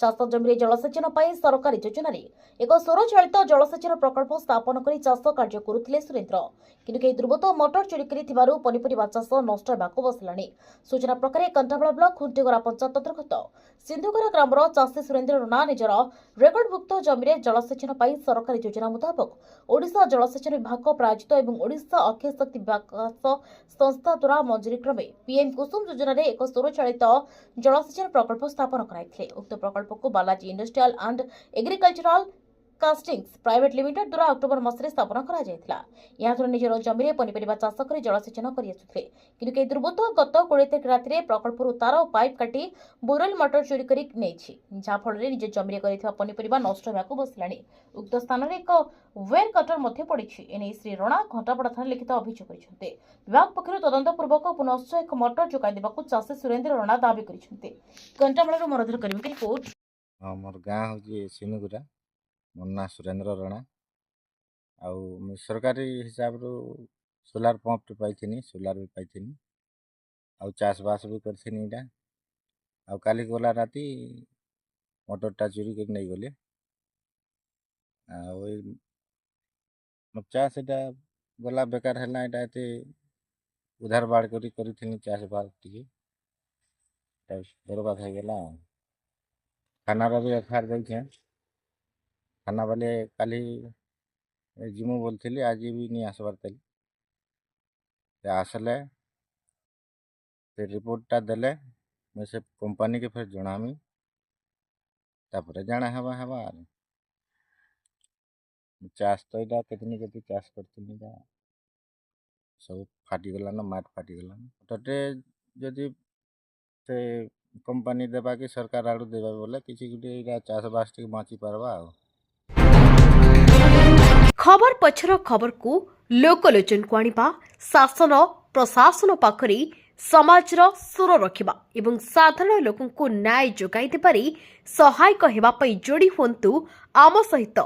ଚାଷ ଜମିରେ ଜଳସେଚନ ପାଇଁ ସରକାରୀ ଯୋଜନାରେ ଏକ ସୌରଚାଳିତ ଜଳସେଚନ ପ୍ରକଳ୍ପ ସ୍ଥାପନ କରି ଚାଷ କାର୍ଯ୍ୟ କରୁଥିଲେ ସୁରେନ୍ଦ୍ର। କିନ୍ତୁ କେହି ଦୁର୍ବୃତ୍ତ ମଟର ଚୋରି କରିଥିବାରୁ ପନିପରିବା ଚାଷ ନଷ୍ଟ ହେବାକୁ ବସିଲାଣି। ସୂଚନା ପ୍ରକାରେ କଣ୍ଟାମାଳ ବ୍ଲକ ଖୁଣ୍ଟିଗରା ପଞ୍ଚାୟତ ଅନ୍ତର୍ଗତ ସିନ୍ଧୁଗରା ଗ୍ରାମର ଚାଷୀ ସୁରେନ୍ଦ୍ର ରଣା ନିଜର ରେକର୍ଡଭୁକ୍ତ ଜମିରେ ଜଳସେଚନ ପାଇଁ ସରକାରୀ ଯୋଜନା ମୁତାବକ ଓଡ଼ିଶା ଜଳସେଚନ ବିଭାଗ ପ୍ରାୟୋଜିତ ଏବଂ ଓଡ଼ିଶା ଅକ୍ଷୟ ଶକ୍ତି ବିକାଶ ସଂସ୍ଥା ଦ୍ୱାରା ମଞ୍ଜୁରୀ କ୍ରମେ ପିଏମ୍ କୁସୁମ ଯୋଜନାରେ ଏକ ସୌରଚାଳିତ ଜଳସେଚନ ପ୍ରକଳ୍ପ ସ୍ଥାପନ କରାଯାଇଥିଲା। ଉକ୍ତ ପ୍ରକଳ୍ପକୁ Balaji industrial and agricultural castings private limited ଦ୍ୱାରା ଅକ୍ଟୋବର ମାସରେ ସ୍ଥାପନ କରାଯାଇଥିଲା। ଏହାଦ୍ୱାରା ନିଜର ଜମିରେ ପନିପରିବା ଚାଷ କରି ଜଳସେଚନ କରିଆସୁଥିଲେ। କିନ୍ତୁ କେହି ଦୁର୍ବୃତ୍ତ ଗତ 20 ତାରିଖ ରାତିରେ ପ୍ରକଳ୍ପରୁ ତାର ଓ ପାଇପ୍ କାଟି ବୋରୱେଲ ମଟର ଚୋରି କରି ନେଇଛି, ଯାହାଫଳରେ ନିଜ ଜମିରେ କରିଥିବା ପନିପରିବା ନଷ୍ଟ ହେବାକୁ ବସିଲାଣି। ଉକ୍ତ ସ୍ଥାନରେ ଏକ ୱେର କଟର ମଧ୍ୟ ପଡ଼ିଛି। ଏନେଇ ଶ୍ରୀ ରଣା ଘଣ୍ଟାପଡ଼ା ଥାନାରେ ଲିଖିତ ଅଭିଯୋଗ କରିଛନ୍ତି। ବିଭାଗ ପକ୍ଷରୁ ତଦନ୍ତପୂର୍ବକ ପୁନଶ୍ଚ ଏକ ମଟର ଯୋଗାଇ ଦେବାକୁ ଚାଷୀ ସୁରେନ୍ଦ୍ର ରଣା ଦାବି କରିଛନ୍ତି। କଣ୍ଟାମାଳରୁ ମନୋଧର କରିବେ ରିପୋର୍ଟ। मोर गाँ हूँ सिनुगुरा मोर ना सुरेन्द्र रणा आउ सरकारी हिसाब रू सोलार पंप पाई सोलार भी पाई आउ चाष बास भी करा आउ काली गला राती मोटरटा चोरी कर नहीं गले आउ चाष एटा गला बेकार है एटा उधार बाड़ करी चाष बास टी बर्बाद हो गला। थाना भी एफआईआर देखे थाना वाले काली जिमु बोलते आज भी नहीं आसबार आसले से रिपोर्टटा देले मैं से कंपनी के फिर जनामी तापर जाना हवा हवा चाष तो यहाँ कितनी केती चाष करती सब फाटीगलान माट फाटीगलान तटे जदि से कंपनी देवा कि सरकार आड़ू देवा बोले किसी गोटे चाष बास बाँची पार्बा। खबर पछर खबर को लोकलोचन को आनिबा शासन प्रशासन पाखरे समाजर सुर रखिबा एवं साधारण लोकंकु न्याय जोगाई देबारे सहायक हेबा पई जोड़ी हुंतु आम सहित